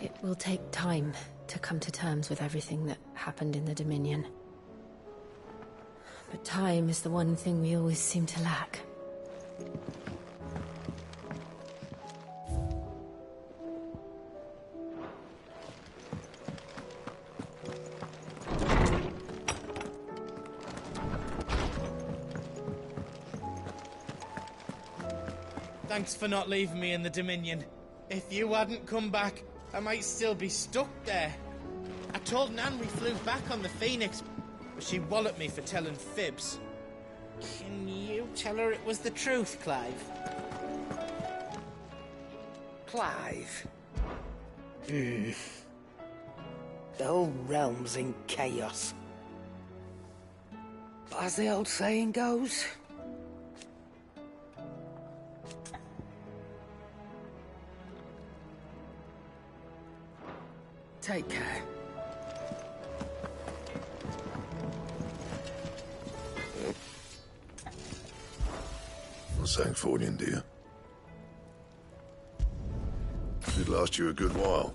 It will take time to come to terms with everything that happened in the Dominion. But time is the one thing we always seem to lack. Thanks for not leaving me in the Dominion. If you hadn't come back, I might still be stuck there. I told Nan we flew back on the Phoenix, but she walloped me for telling fibs. Can you tell her it was the truth, Clive? Clive? The whole realm's in chaos. But as the old saying goes... Take care. Sancfordian, dear. It'd last you a good while.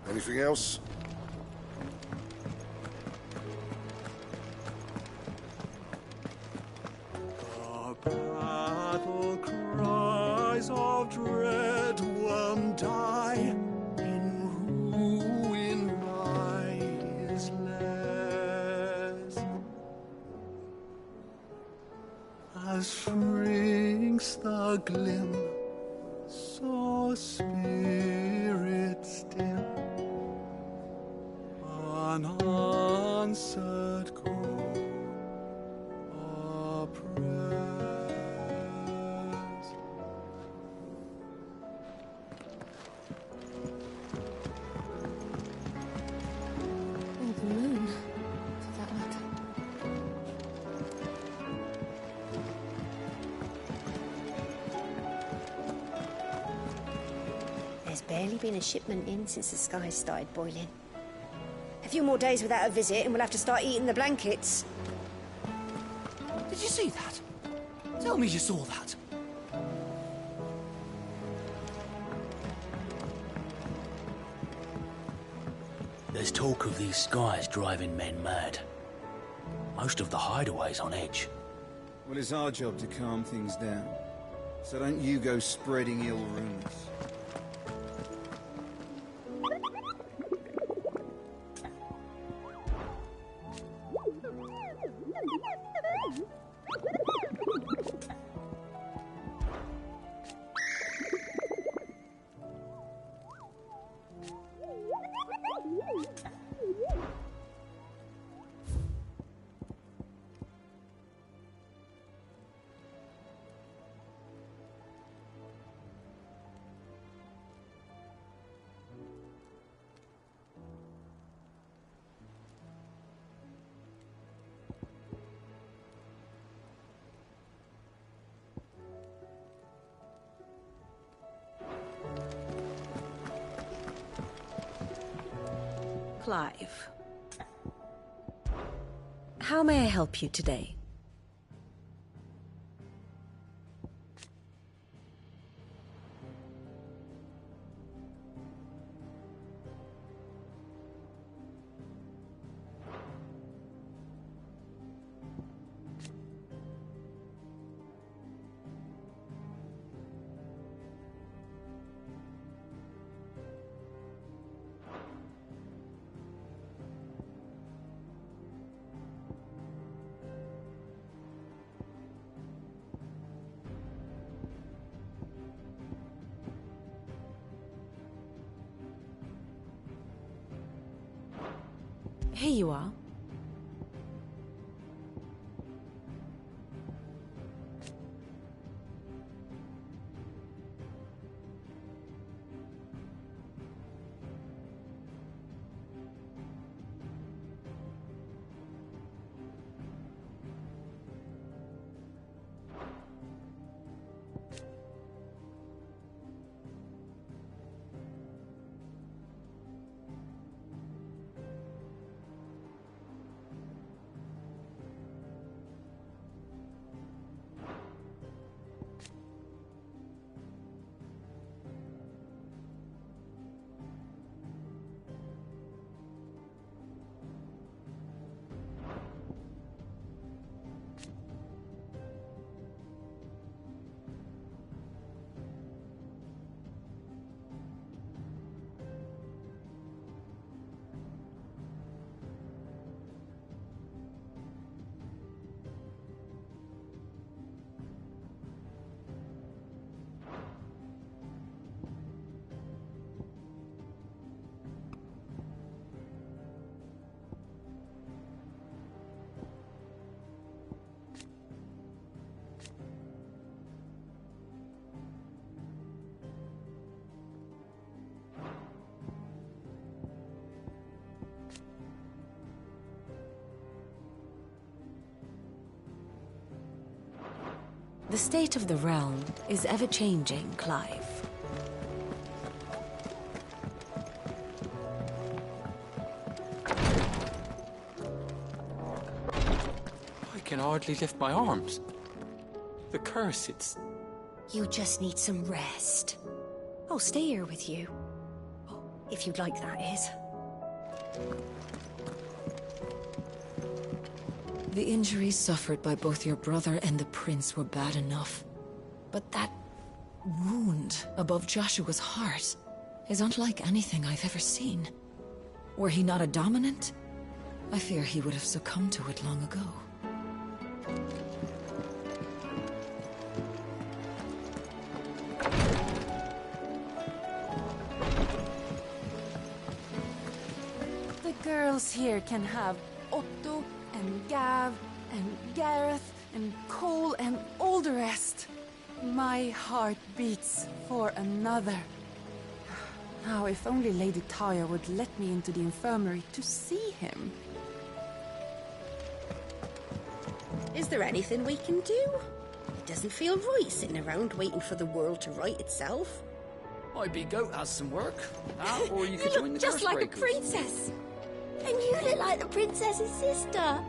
Anything else? The battle cries of dread one die, in ruin lies less, as shrinks the glim, so spirits dim. Unanswered call, oppressed. Or the moon, for that matter. There's barely been a shipment in since the sky started boiling. A few more days without a visit and we'll have to start eating the blankets. Did you see that? Tell me you saw that. There's talk of these skies driving men mad. Most of the hideaways on edge. Well, it's our job to calm things down. So don't you go spreading ill rumors. Clive. How may I help you today? Here you are. The state of the realm is ever-changing, Clive. I can hardly lift my arms. The curse, it's... You just need some rest. I'll stay here with you. If you'd like, that is. The injuries suffered by both your brother and the prince were bad enough. But that wound above Joshua's heart is unlike anything I've ever seen. Were he not a dominant, I fear he would have succumbed to it long ago. The girls here can have Otto and Gav and Gareth and Cole and all the rest. My heart beats for another. Now, if only Lady Taya would let me into the infirmary to see him. Is there anything we can do? It doesn't feel right sitting around waiting for the world to right itself. Maybe Goat has some work. That, or you could You join the look just like a Curse princess. And you look like the princess's sister.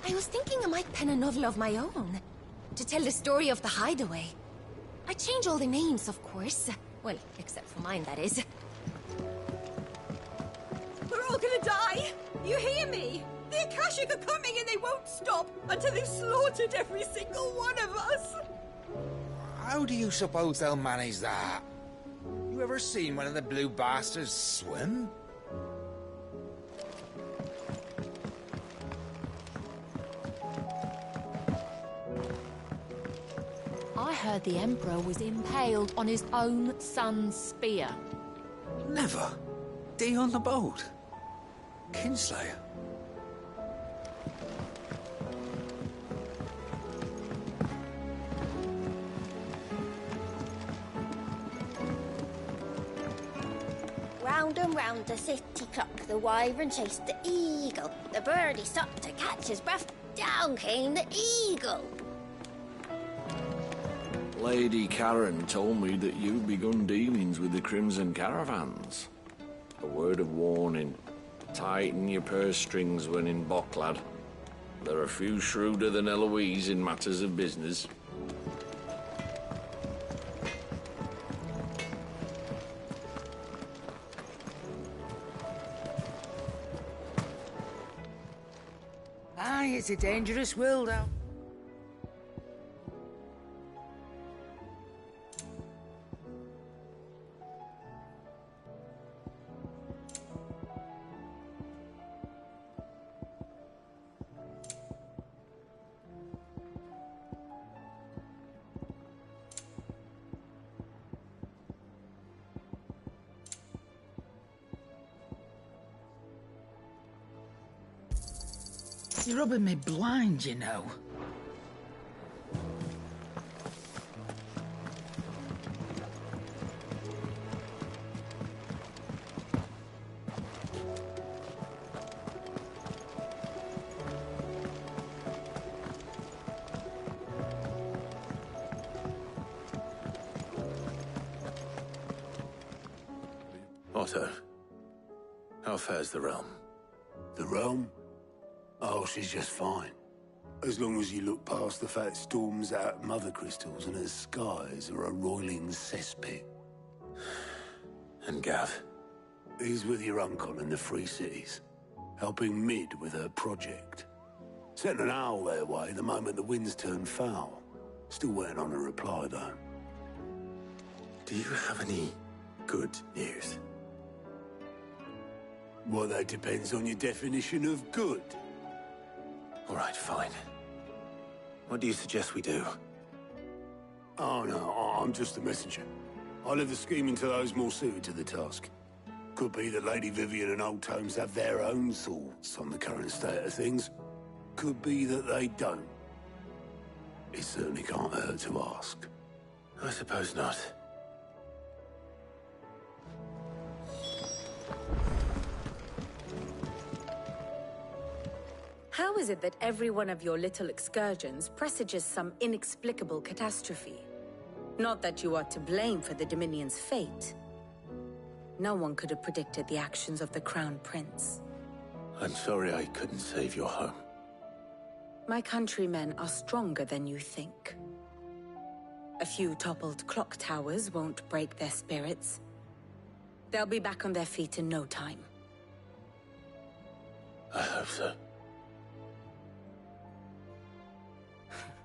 I was thinking I might pen a novel of my own, to tell the story of the hideaway. I change all the names, of course. Well, except for mine, that is. We're all gonna die! You hear me? The Akashic are coming and they won't stop until they've slaughtered every single one of us! How do you suppose they'll manage that? You ever seen one of the blue bastards swim? I heard the Emperor was impaled on his own son's spear. Never. Dee on the boat. Kinslayer. Round and round the city clock, the wyvern chased the eagle. The birdie stopped to catch his breath. Down came the eagle. Lady Karen told me that you've begun dealings with the Crimson Caravans. A word of warning. Tighten your purse strings when in Bocklad. There are few shrewder than Eloise in matters of business. Aye, it's a dangerous world out. You're rubbing me blind, you know. Otto, how fares the realm? The realm? Oh, she's just fine. As long as you look past the fat storms out mother crystals and her skies are a roiling cesspit. And Gav? He's with your uncle in the Free Cities, helping Mid with her project. Sent an owl their way the moment the winds turned foul. Still waiting on a reply, though. Do you have any good news? Well, that depends on your definition of good. All right, fine. What do you suggest we do? Oh, no, I'm just a messenger. I'll leave the scheming to those more suited to the task. Could be that Lady Vivian and Old Tomes have their own thoughts on the current state of things. Could be that they don't. It certainly can't hurt to ask. I suppose not. How is it that every one of your little excursions presages some inexplicable catastrophe? Not that you are to blame for the Dominion's fate. No one could have predicted the actions of the Crown Prince. I'm sorry I couldn't save your home. My countrymen are stronger than you think. A few toppled clock towers won't break their spirits. They'll be back on their feet in no time. I hope so.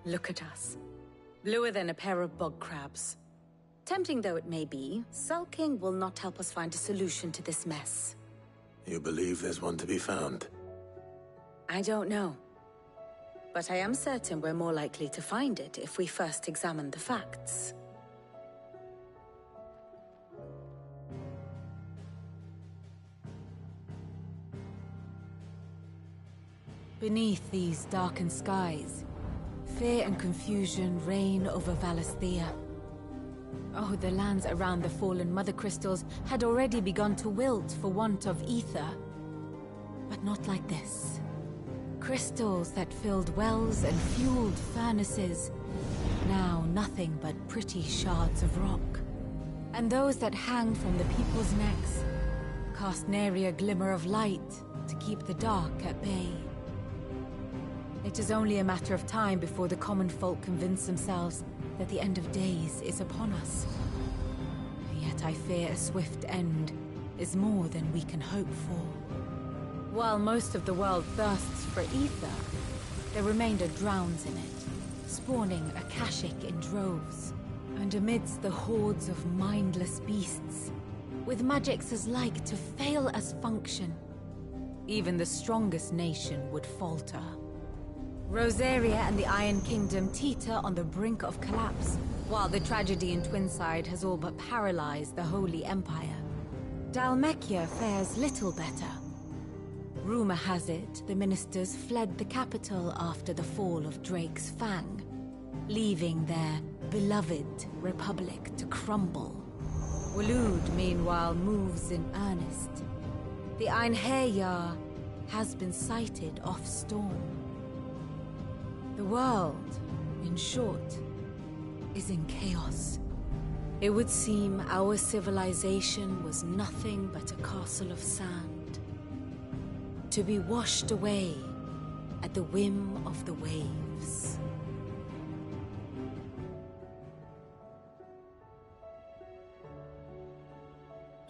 Look at us. Bluer than a pair of bog crabs. Tempting though it may be, sulking will not help us find a solution to this mess. You believe there's one to be found? I don't know. But I am certain we're more likely to find it if we first examine the facts. Beneath these darkened skies, fear and confusion reign over Valisthea. Oh, the lands around the fallen Mother Crystals had already begun to wilt for want of ether. But not like this. Crystals that filled wells and fueled furnaces, now nothing but pretty shards of rock. And those that hang from the people's necks cast nary a glimmer of light to keep the dark at bay. It is only a matter of time before the common folk convince themselves that the end of days is upon us. Yet I fear a swift end is more than we can hope for. While most of the world thirsts for ether, the remainder drowns in it, spawning Akashic in droves. And amidst the hordes of mindless beasts, with magics as like to fail as function, even the strongest nation would falter. Rosaria and the Iron Kingdom teeter on the brink of collapse, while the tragedy in Twinside has all but paralyzed the Holy Empire. Dalmekia fares little better. Rumor has it the ministers fled the capital after the fall of Drake's Fang, leaving their beloved republic to crumble. Waloed, meanwhile, moves in earnest. The Einherjar has been sighted off-storm. The world, in short, is in chaos. It would seem our civilization was nothing but a castle of sand, to be washed away at the whim of the waves.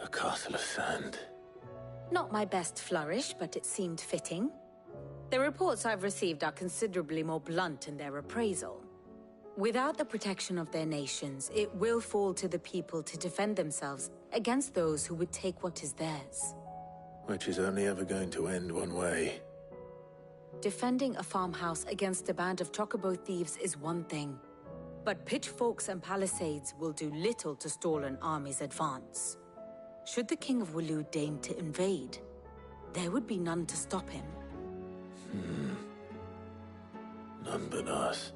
A castle of sand. Not my best flourish, but it seemed fitting. The reports I've received are considerably more blunt in their appraisal. Without the protection of their nations, it will fall to the people to defend themselves against those who would take what is theirs. Which is only ever going to end one way. Defending a farmhouse against a band of chocobo thieves is one thing, but pitchforks and palisades will do little to stall an army's advance. Should the King of Waloed deign to invade, there would be none to stop him. None but us.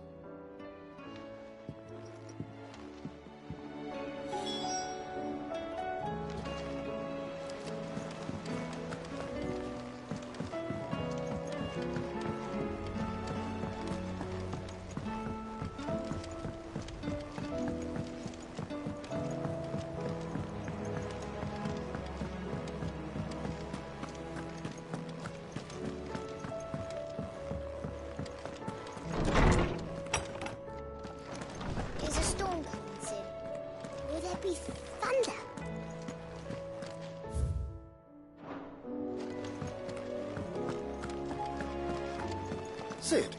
Sid,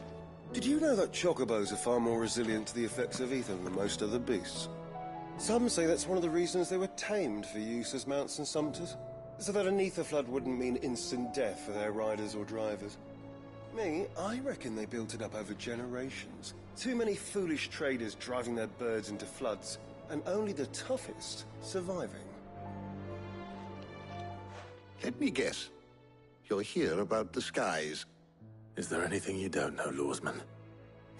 did you know that chocobos are far more resilient to the effects of ether than most other beasts? Some say that's one of the reasons they were tamed for use as mounts and sumpters, so that an ether flood wouldn't mean instant death for their riders or drivers. Me, I reckon they built it up over generations. Too many foolish traders driving their birds into floods, and only the toughest surviving. Let me guess. You're here about the skies. Is there anything you don't know, Lawsman?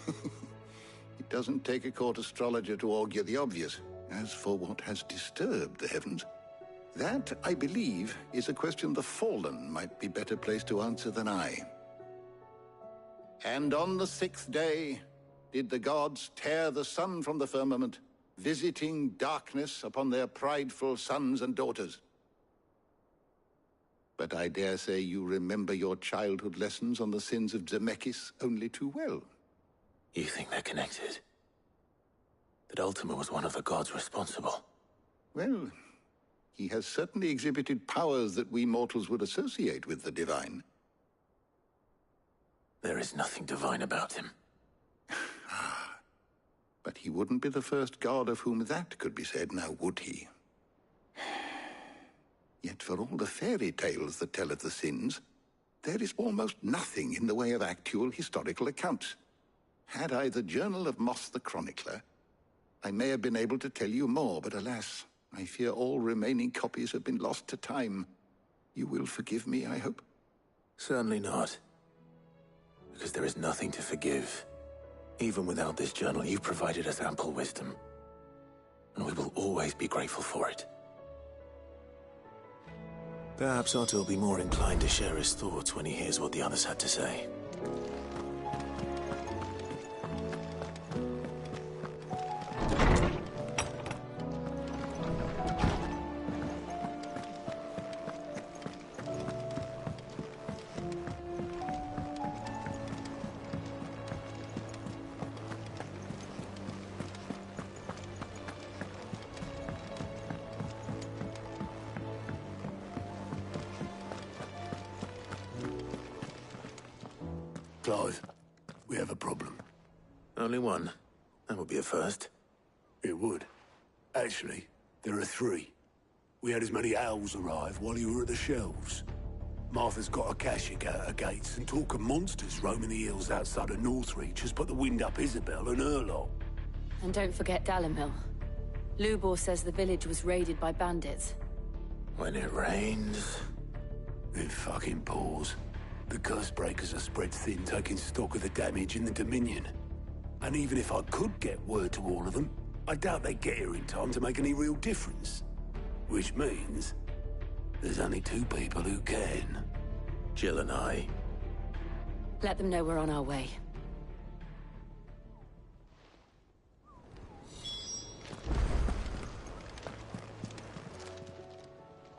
It doesn't take a court astrologer to augur the obvious. As for what has disturbed the heavens, that, I believe, is a question the Fallen might be better placed to answer than I. And on the 6th day did the gods tear the sun from the firmament, visiting darkness upon their prideful sons and daughters. But I dare say you remember your childhood lessons on the sins of Zemeckis only too well. You think they're connected? That Ultima was one of the gods responsible? Well, he has certainly exhibited powers that we mortals would associate with the divine. There is nothing divine about him. But he wouldn't be the first god of whom that could be said, now would he? Yet for all the fairy tales that tell of the sins, there is almost nothing in the way of actual historical accounts. Had I the Journal of Moss the Chronicler, I may have been able to tell you more, but alas, I fear all remaining copies have been lost to time. You will forgive me, I hope? Certainly not. Because there is nothing to forgive. Even without this journal, you've provided us ample wisdom. And we will always be grateful for it. Perhaps Otto will be more inclined to share his thoughts when he hears what the others had to say. Clive, we have a problem. Only one. That would be a first. It would. Actually, there are 3. We had as many owls arrive while you were at the shelves. Martha's got a Akashic at her gates, and talk of monsters roaming the hills outside of Northreach has put the wind up Isabel and her lot. And don't forget Dalimil. Lubor says the village was raided by bandits. When it rains... It fucking pours. The curse breakers are spread thin, taking stock of the damage in the Dominion. And even if I could get word to all of them, I doubt they'd get here in time to make any real difference. Which means there's only 2 people who can. Jill and I. Let them know we're on our way.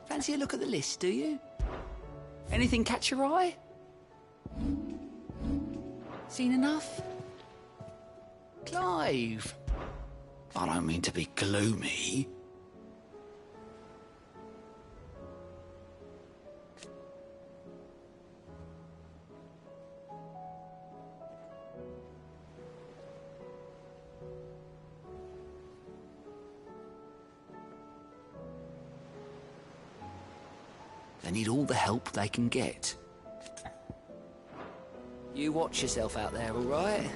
Fancy a look at the list, do you? Anything catch your eye? Seen enough? Clive! I don't mean to be gloomy. They need all the help they can get. You watch yourself out there, all right?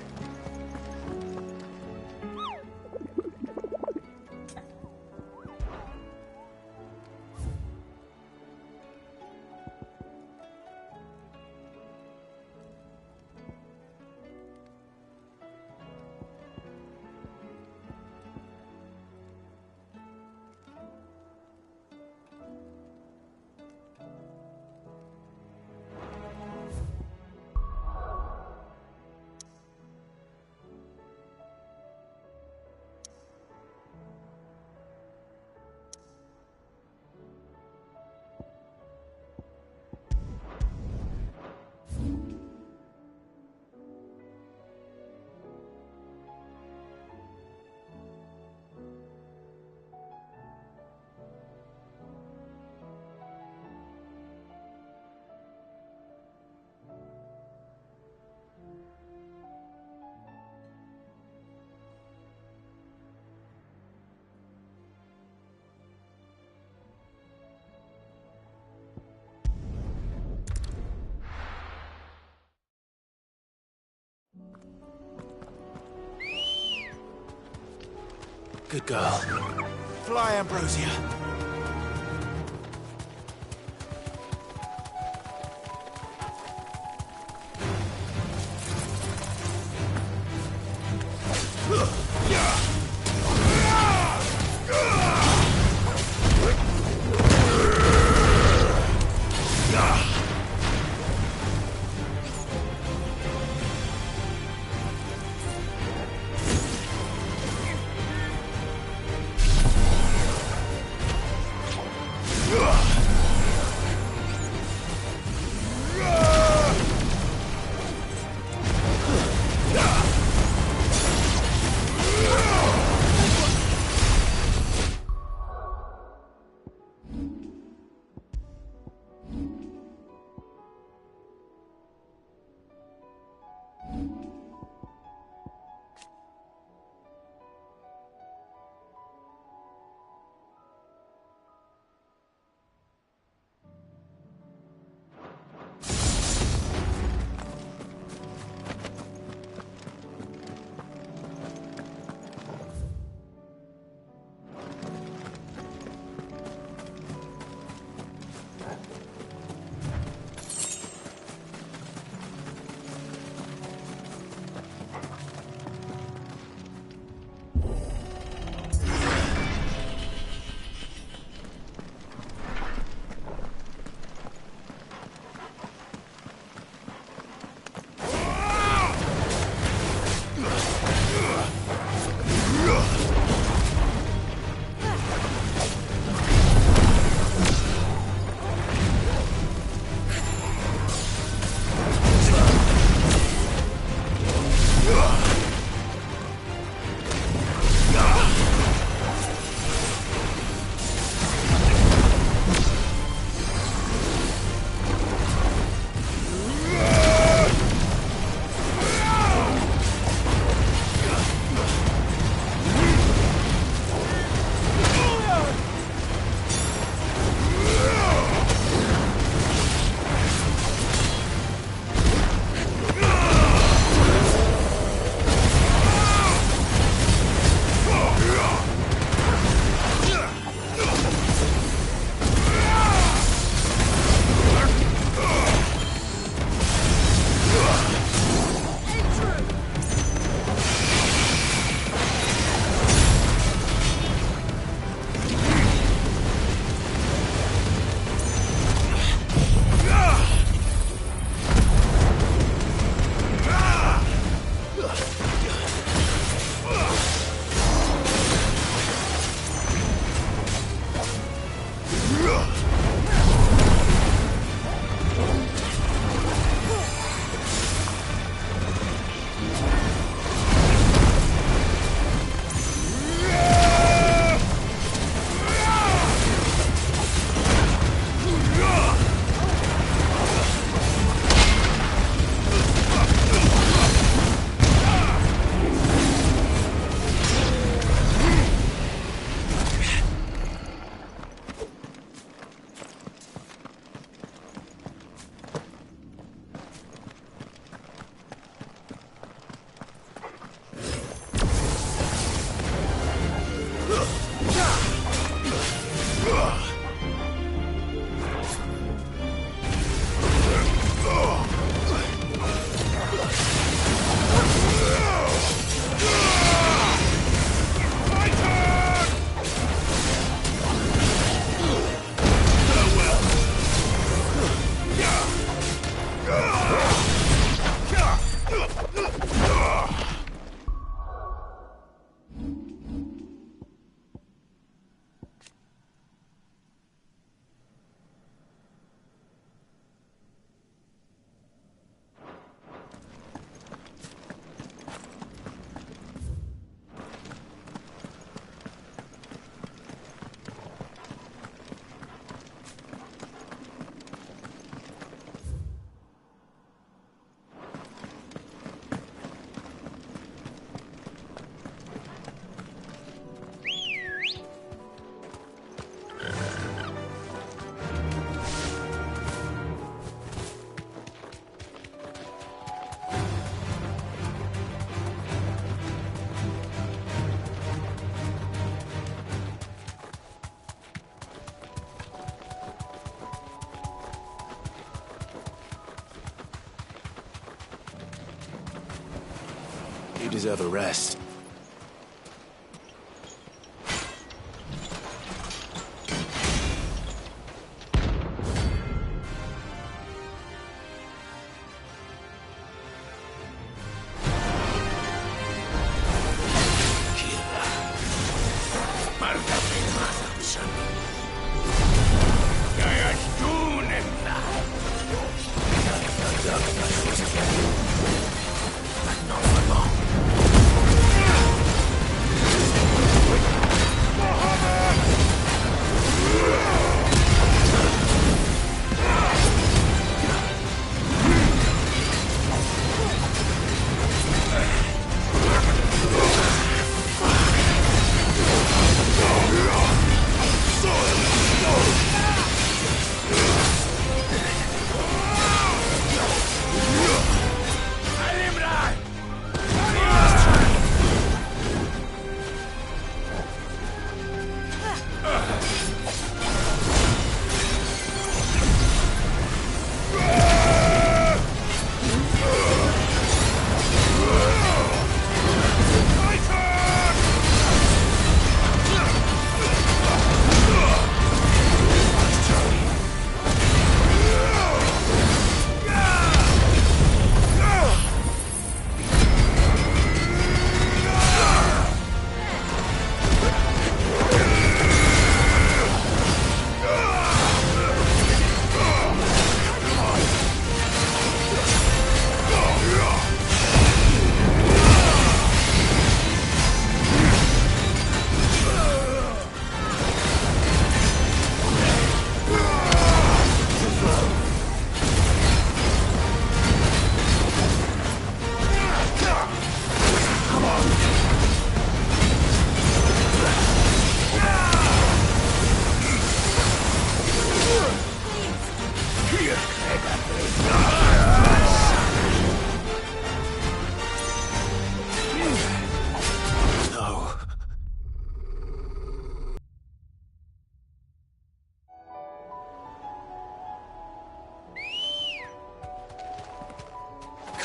Good girl. Fly, Ambrosia. You deserve a rest.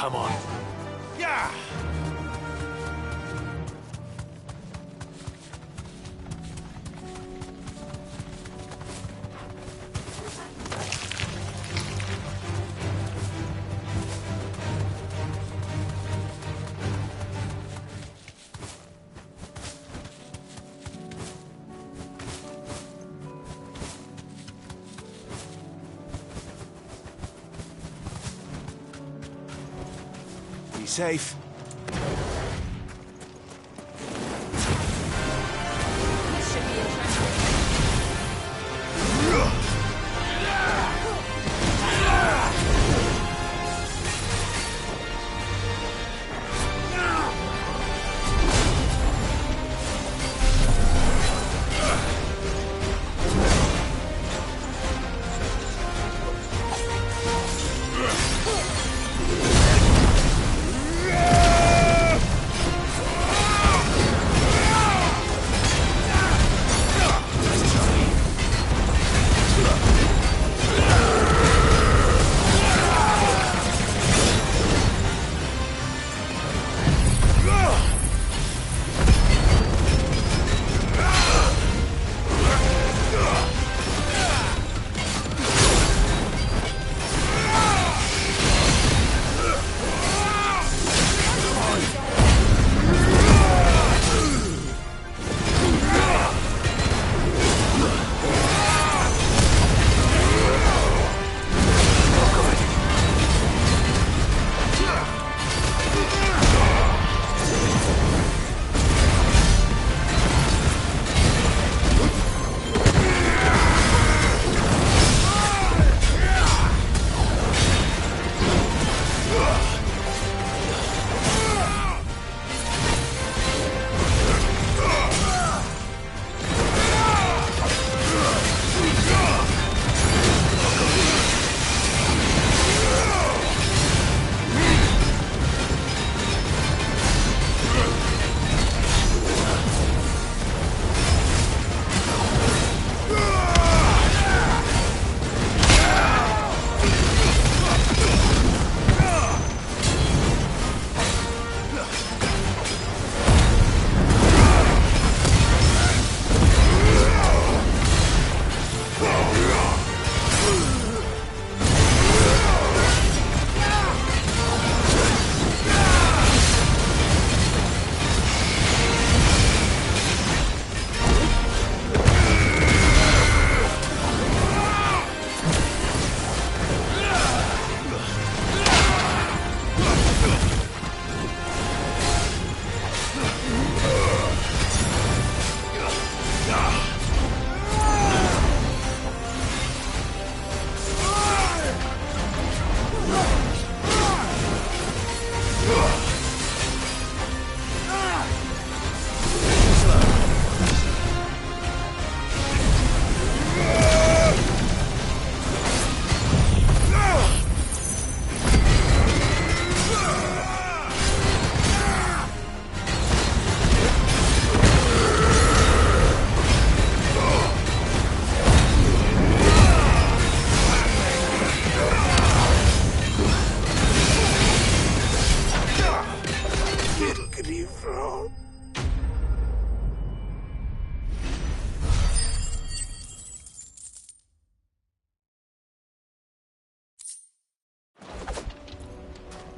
Come on. Yeah! Be safe. Yeah!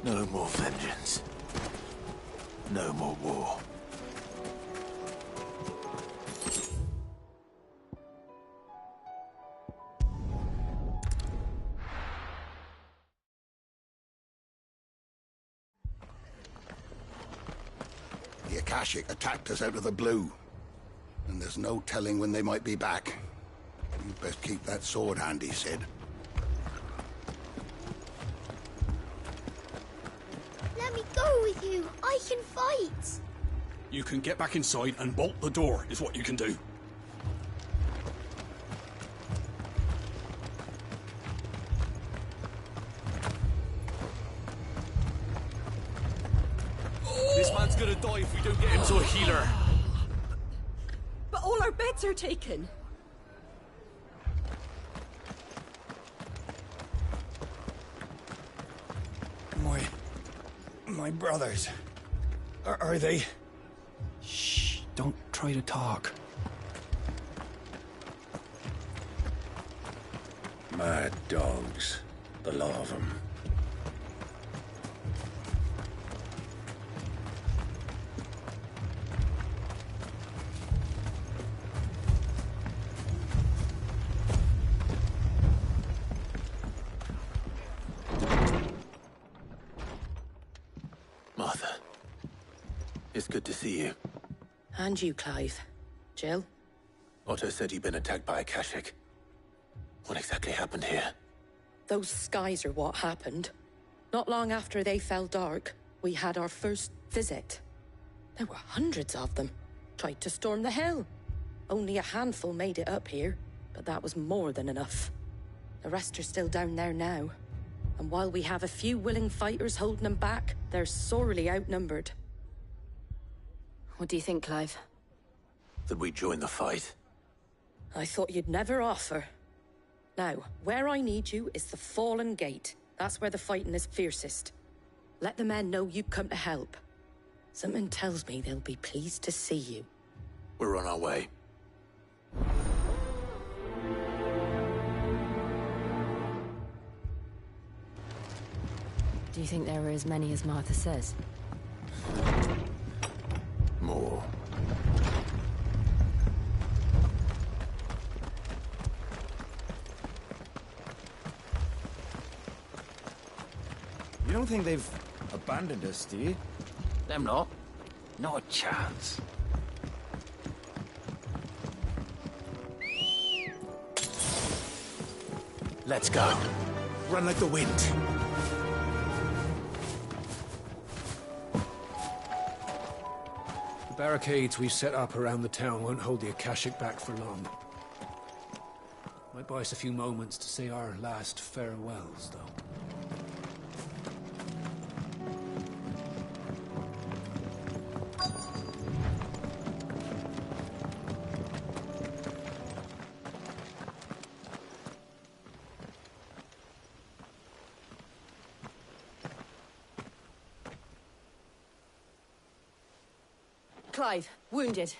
No more vengeance. No more war. The Akashic attacked us out of the blue. And there's no telling when they might be back. You best keep that sword handy, Sid. Let me go with you. I can fight. You can get back inside and bolt the door, is what you can do. This man's gonna die if we don't get him to a healer. But all our beds are taken. My brothers. Are they... Shh, don't try to talk. Mad dogs, the lot of them. Martha. It's good to see you. And you, Clive. Jill? Otto said you'd been attacked by Akashic. What exactly happened here? Those skies are what happened. Not long after they fell dark, we had our first visit. There were hundreds of them. Tried to storm the hill. Only a handful made it up here, but that was more than enough. The rest are still down there now. And while we have a few willing fighters holding them back, they're sorely outnumbered. What do you think, Clive? That we join the fight? I thought you'd never offer. Now, where I need you is the Fallen Gate. That's where the fighting is fiercest. Let the men know you come to help. Something tells me they'll be pleased to see you. We're on our way. Do you think there were as many as Martha says? More. You don't think they've abandoned us, do you? Them not. Not a chance. Let's go. Run like the wind. The barricades we've set up around the town won't hold the Akashic back for long. Might buy us a few moments to say our last farewells, though. Clive, wounded.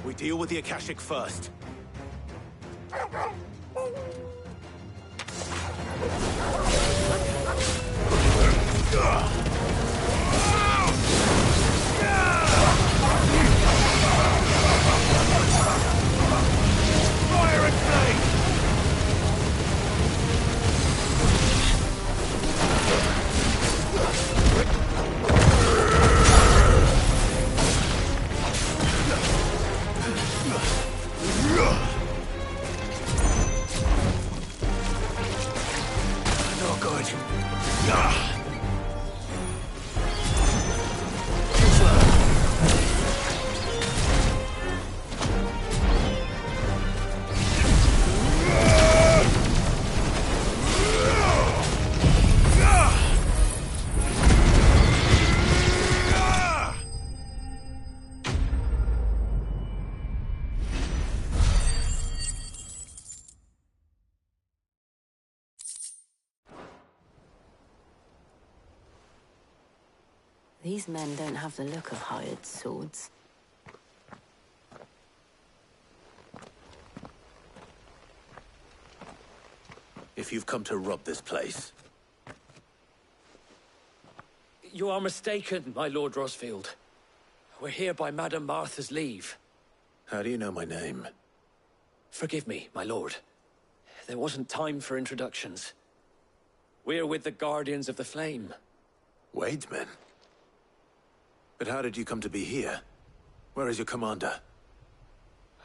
We deal with the Akashic first. Fire and flame! No good. These men don't have the look of hired swords. if you've come to rob this place. You are mistaken, my Lord Rosfield. We're here by Madame Martha's leave. How do you know my name? Forgive me, my lord. There wasn't time for introductions. We're with the Guardians of the Flame. Wade's men? But how did you come to be here? Where is your commander?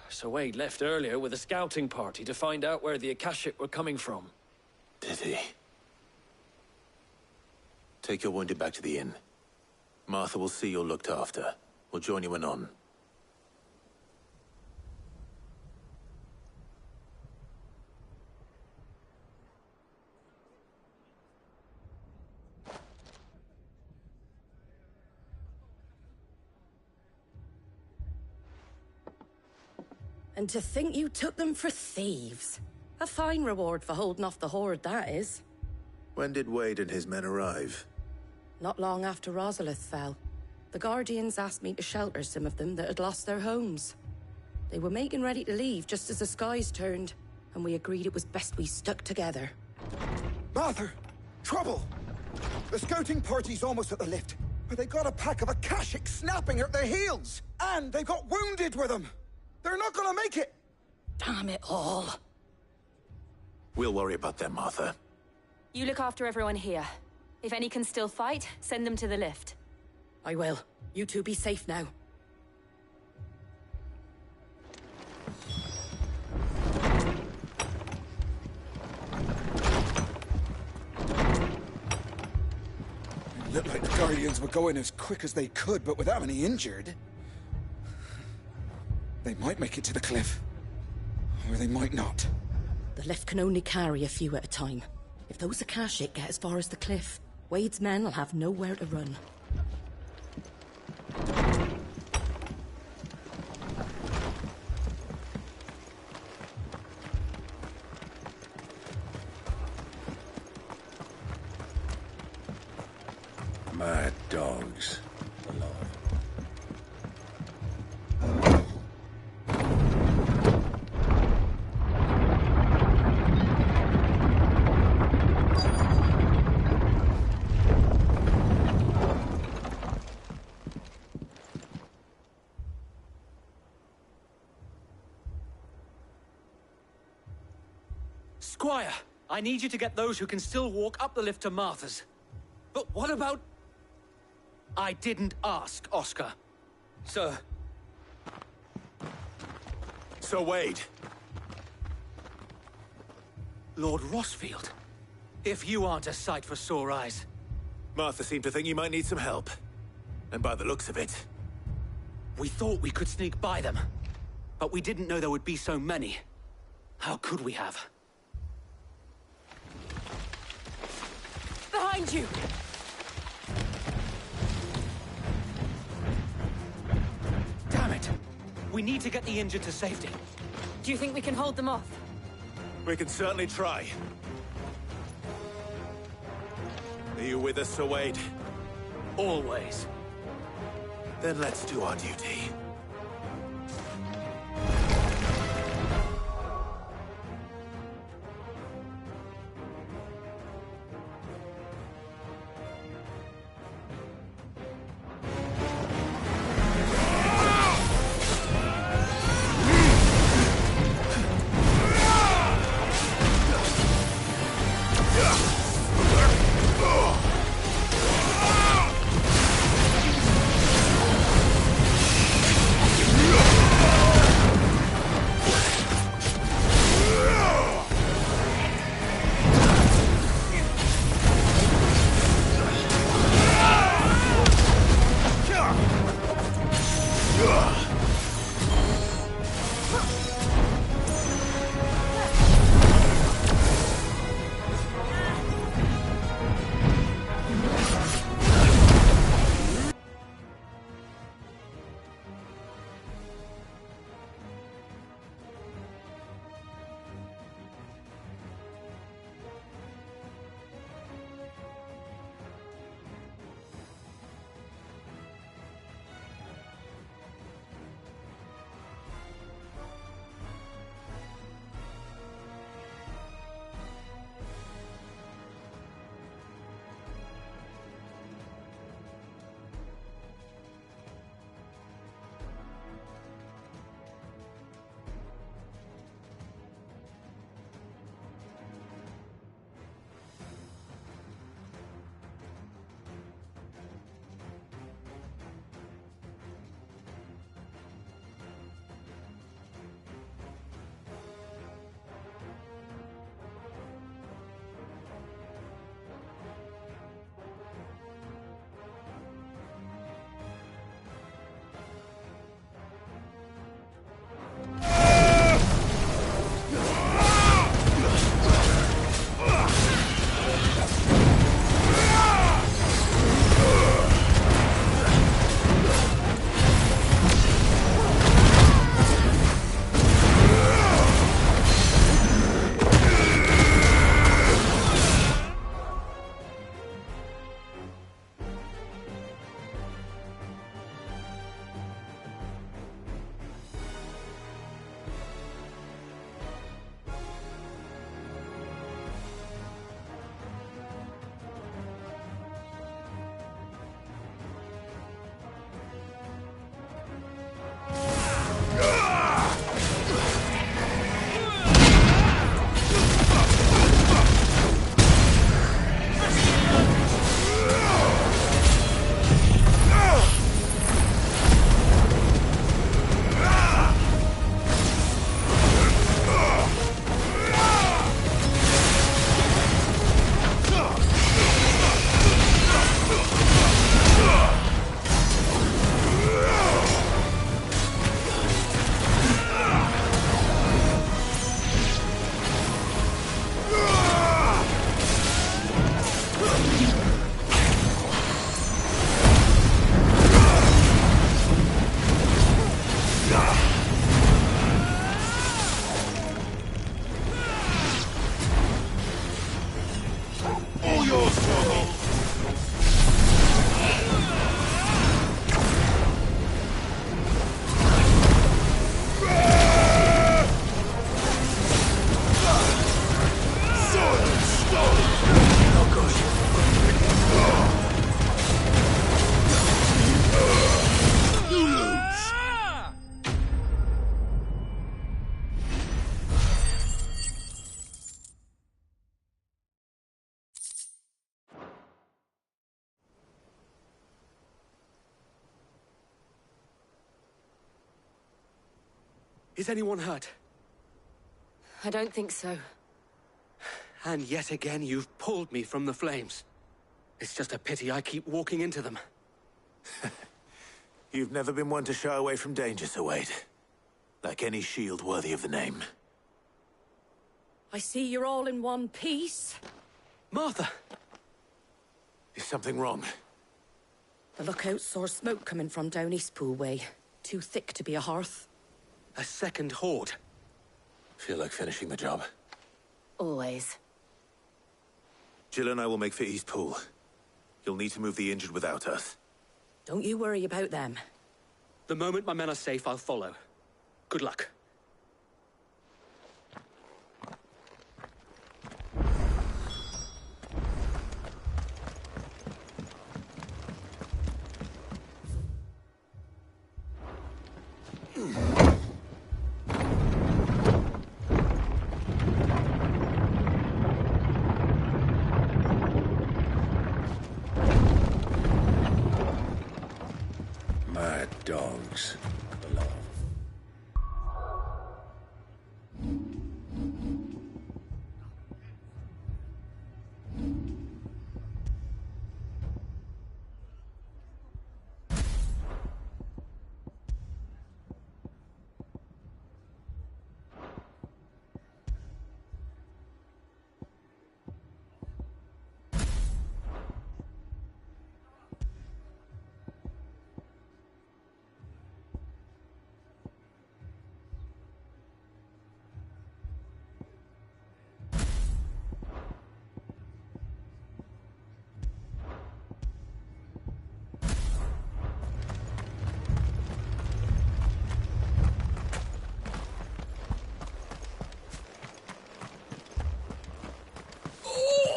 Sir Wade left earlier with a scouting party to find out where the Akashic were coming from. Did he? Take your wounded back to the inn. Martha will see you're looked after. We'll join you anon. And to think you took them for thieves. A fine reward for holding off the horde, that is. When did Wade and his men arrive? Not long after Rosalith fell. The Guardians asked me to shelter some of them that had lost their homes. They were making ready to leave just as the skies turned, and we agreed it was best we stuck together. Martha! Trouble! The scouting party's almost at the lift, but they got a pack of Akashic snapping at their heels! And they got wounded with them! They're not gonna make it! Damn it all. We'll worry about them, Martha. You look after everyone here. If any can still fight, send them to the lift. I will. You two be safe now. It looked like the Guardians were going as quick as they could, but without any injured. They might make it to the cliff. Or they might not. The lift can only carry a few at a time. If those Akashic get as far as the cliff, Wade's men will have nowhere to run. Mad dogs. Squire, I need you to get those who can still walk up the lift to Martha's. But what about... I didn't ask, Oscar. Sir. Sir Wade. Lord Rosfield. If you aren't a sight for sore eyes. Martha seemed to think you might need some help. And by the looks of it... We thought we could sneak by them. But we didn't know there would be so many. How could we have? Behind you! Damn it! We need to get the injured to safety. Do you think we can hold them off? We can certainly try. Are you with us, Sir Wade? Always. Then let's do our duty. Is anyone hurt? I don't think so. And yet again, you've pulled me from the flames. It's just a pity I keep walking into them. You've never been one to shy away from danger, Sir Wade. Like any shield worthy of the name. I see you're all in one piece. Martha! Is something wrong? The lookout saw smoke coming from down Eastpool way. Too thick to be a hearth. A second horde. Feel like finishing the job? Always. Jill and I will make for Eastpool. You'll need to move the injured without us. Don't you worry about them. The moment my men are safe, I'll follow. Good luck. Mad dogs.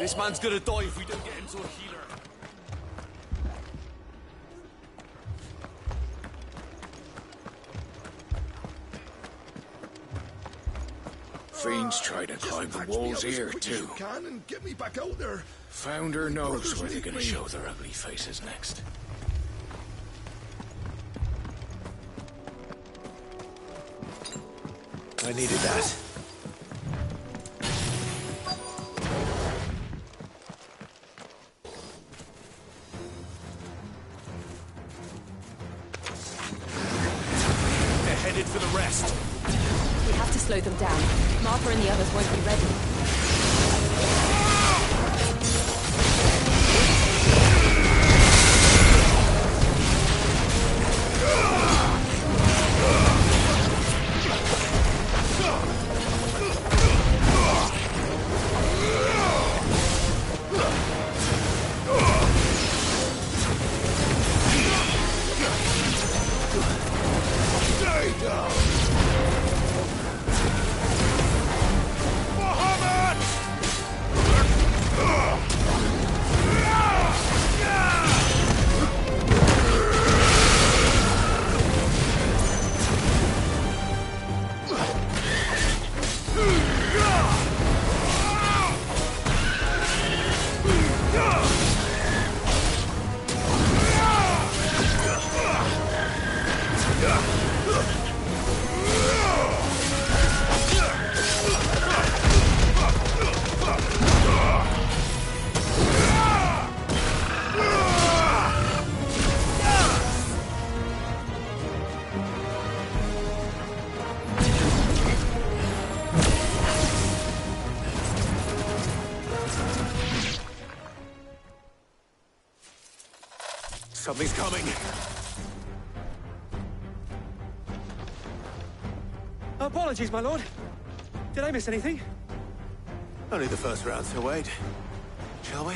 This man's gonna die if we don't get him to a healer. Fiends try to climb the walls here, too. Can and get me back out there. Founder knows where they're gonna show their ugly faces next. I needed that. They're headed for the rest. We have to slow them down. Martha and the others won't be ready. Something's coming. Apologies, my lord. Did I miss anything? Only the first round, Sir Wade. Shall we?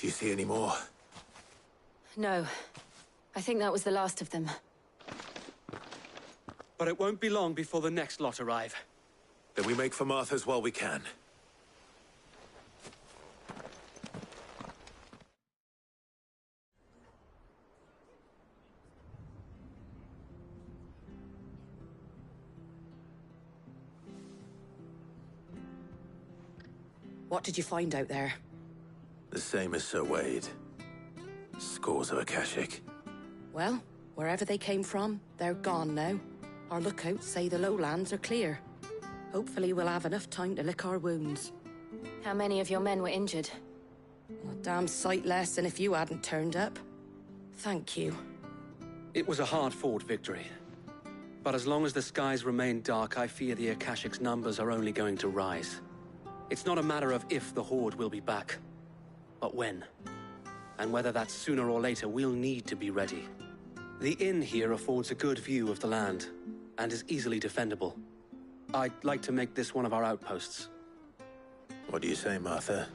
Do you see any more? No. I think that was the last of them. But it won't be long before the next lot arrive. Then we make for Martha's while we can. What did you find out there? The same as Sir Wade. Scores of Akashic. Well, wherever they came from, they're gone now. Our lookouts say the lowlands are clear. Hopefully we'll have enough time to lick our wounds. How many of your men were injured? A damn sight less than if you hadn't turned up. Thank you. It was a hard-fought victory. But as long as the skies remain dark, I fear the Akashic's numbers are only going to rise. It's not a matter of if the Horde will be back, but when. And whether that's sooner or later, we'll need to be ready. The inn here affords a good view of the land, and is easily defendable. I'd like to make this one of our outposts. What do you say, Martha?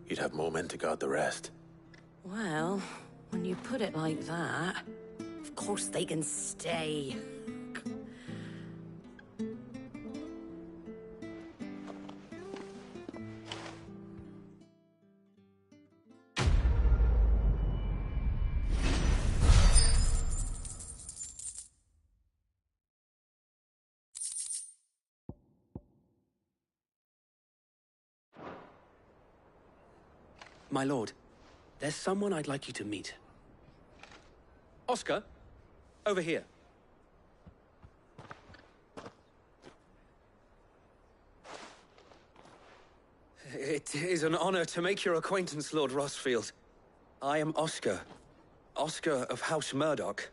You'd have more men to guard the rest. Well, when you put it like that, of course they can stay. My lord, there's someone I'd like you to meet. Oscar, over here. It is an honor to make your acquaintance, Lord Rossfield. I am Oscar. Oscar of House Murdoch.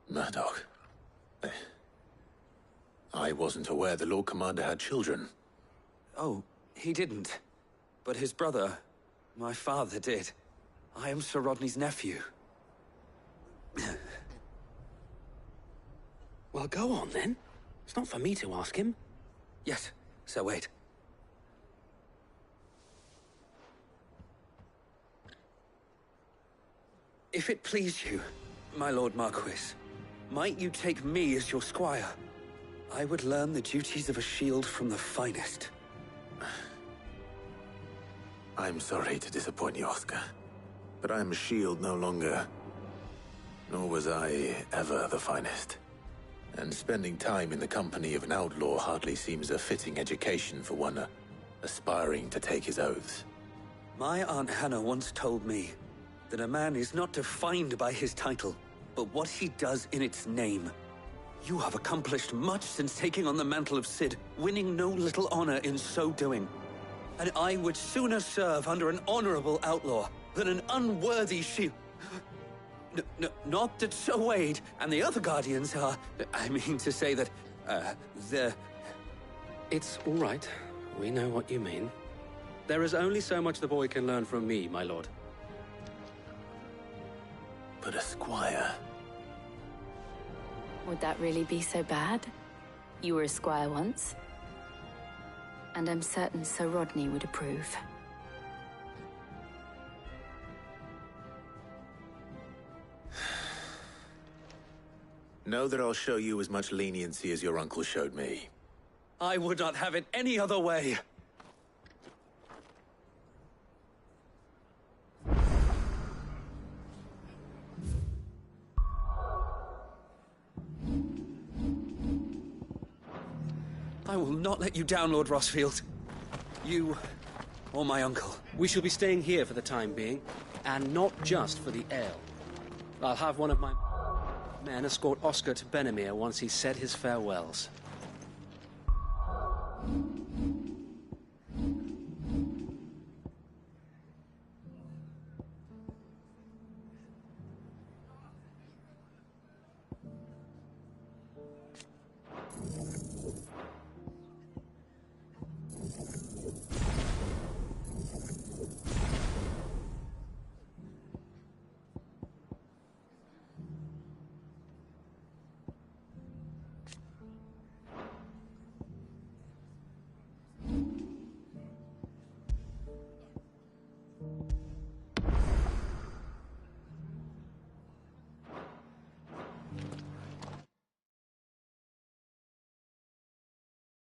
Murdoch? I wasn't aware the Lord Commander had children. Oh, he didn't. But his brother, my father, did. I am Sir Rodney's nephew. Well, go on, then. It's not for me to ask him. Yes, Sir Wade. If it please you, my Lord Marquis, might you take me as your squire? I would learn the duties of a shield from the finest. I'm sorry to disappoint you, Oscar, but I'm a shield no longer. Nor was I ever the finest. And spending time in the company of an outlaw hardly seems a fitting education for one aspiring to take his oaths. My Aunt Hannah once told me that a man is not defined by his title, but what he does in its name. You have accomplished much since taking on the mantle of Cid, winning no little honor in so doing. And I would sooner serve under an honorable outlaw than an unworthy shield. Not that Sir Wade and the other Guardians are... I mean to say that, they're... It's all right. We know what you mean. There is only so much the boy can learn from me, my lord. But a squire... Would that really be so bad? You were a squire once. And I'm certain Sir Rodney would approve. Know that I'll show you as much leniency as your uncle showed me. I would not have it any other way. I will not let you down, Lord Rossfield. You, or my uncle. We shall be staying here for the time being, and not just for the ale. I'll have one of my men escort Oscar to Benimir once he's said his farewells.